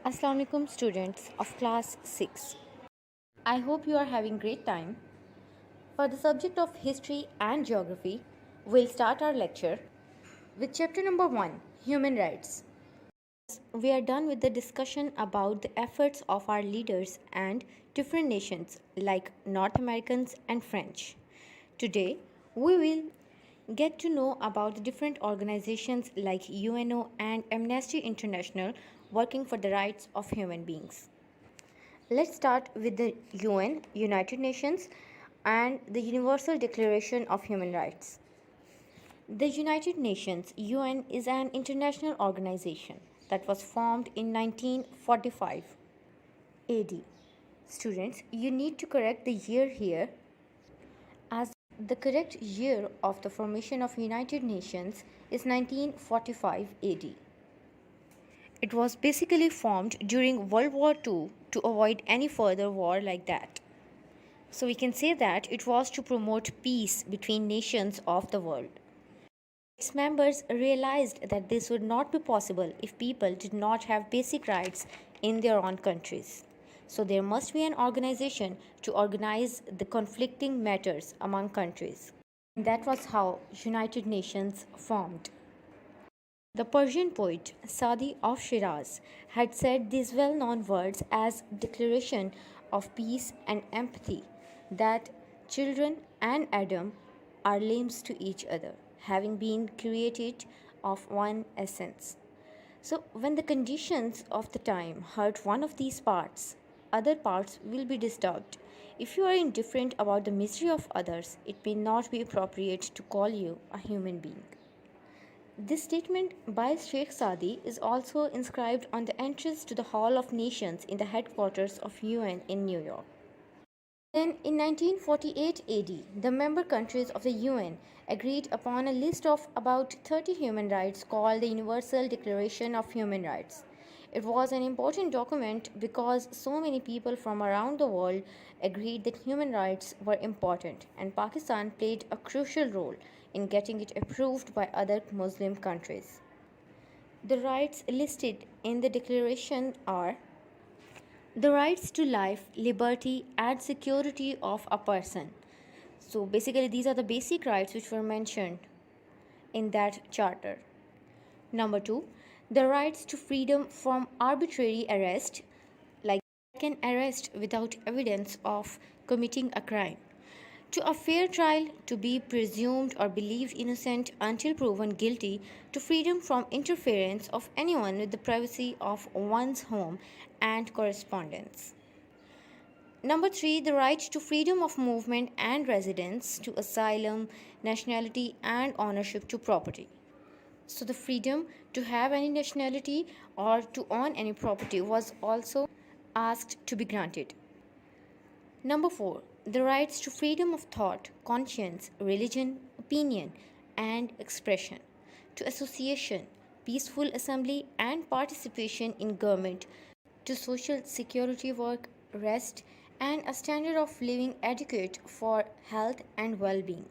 Assalamu alaikum students of class 6. I hope you are having great time. For the subject of history and geography, we'll start our lecture with chapter number 1, Human Rights. We are done with the discussion about the efforts of our leaders and different nations like North Americans and French. Today, we will get to know about the different organizations like UNO and Amnesty International working for the rights of human beings. Let's start with the UN, United Nations, and the Universal Declaration of Human Rights. The United Nations, UN, is an international organization that was formed in 1945 AD. Students, you need to correct the year here, as the correct year of the formation of United Nations is 1945 AD. It was basically formed during World War II to avoid any further war like that. So we can say that it was to promote peace between nations of the world. Its members realized that this would not be possible if people did not have basic rights in their own countries. So there must be an organization to organize the conflicting matters among countries. That was how United Nations formed. The Persian poet Sadi of Shiraz had said these well-known words as declaration of peace and empathy, that children and Adam are limbs to each other, having been created of one essence. So when the conditions of the time hurt one of these parts, other parts will be disturbed. If you are indifferent about the misery of others, it may not be appropriate to call you a human being. This statement by Sheikh Sadi is also inscribed on the entrance to the Hall of Nations in the headquarters of UN in New York. Then, in 1948 AD, the member countries of the UN agreed upon a list of about 30 human rights called the Universal Declaration of Human Rights. It was an important document because so many people from around the world agreed that human rights were important, and Pakistan played a crucial role in getting it approved by other Muslim countries. The rights listed in the declaration are the rights to life, liberty, and security of a person. So basically, these are the basic rights which were mentioned in that charter. Number 2, the rights to freedom from arbitrary arrest, like can arrest without evidence of committing a crime, to a fair trial, to be presumed or believed innocent until proven guilty, to freedom from interference of anyone with the privacy of one's home and correspondence. Number 3, the right to freedom of movement and residence, to asylum, nationality, and ownership to property. So, the freedom to have any nationality or to own any property was also asked to be granted. Number 4, the rights to freedom of thought, conscience, religion, opinion, and expression, to association, peaceful assembly, and participation in government, to social security work, rest, and a standard of living adequate for health and well being.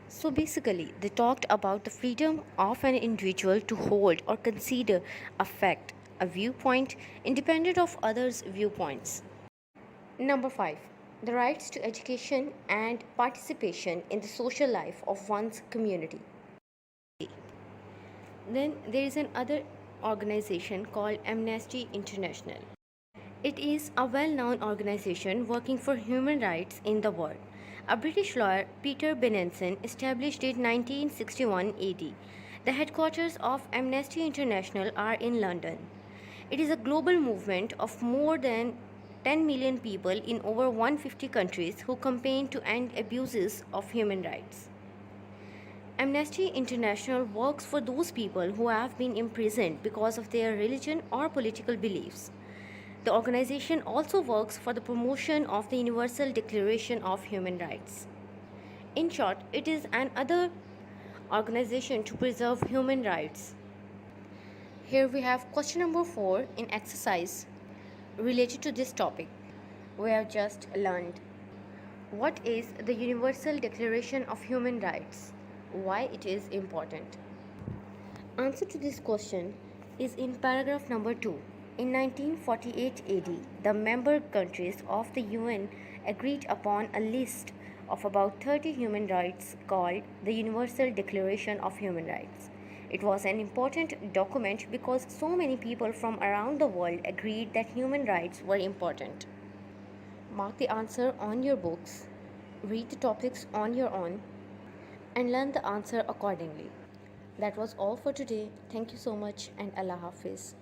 So basically, they talked about the freedom of an individual to hold or consider a fact, a viewpoint, independent of others' viewpoints. Number 5, the rights to education and participation in the social life of one's community. Then there is another organization called Amnesty International. It is a well-known organization working for human rights in the world. A British lawyer, Peter Benenson, established it in 1961 AD. The headquarters of Amnesty International are in London. It is a global movement of more than 10 million people in over 150 countries who campaign to end abuses of human rights. Amnesty International works for those people who have been imprisoned because of their religion or political beliefs. The organization also works for the promotion of the Universal Declaration of Human Rights. In short, it is another organization to preserve human rights. Here we have question number 4 in exercise related to this topic. We have just learned what is the Universal Declaration of Human Rights, why it is important. Answer to this question is in paragraph number 2 In 1948 AD, the member countries of the UN agreed upon a list of about 30 human rights called the Universal Declaration of Human Rights. It was an important document because so many people from around the world agreed that human rights were important. Mark the answer on your books, read the topics on your own, and learn the answer accordingly. That was all for today. Thank you so much, and Allah Hafiz.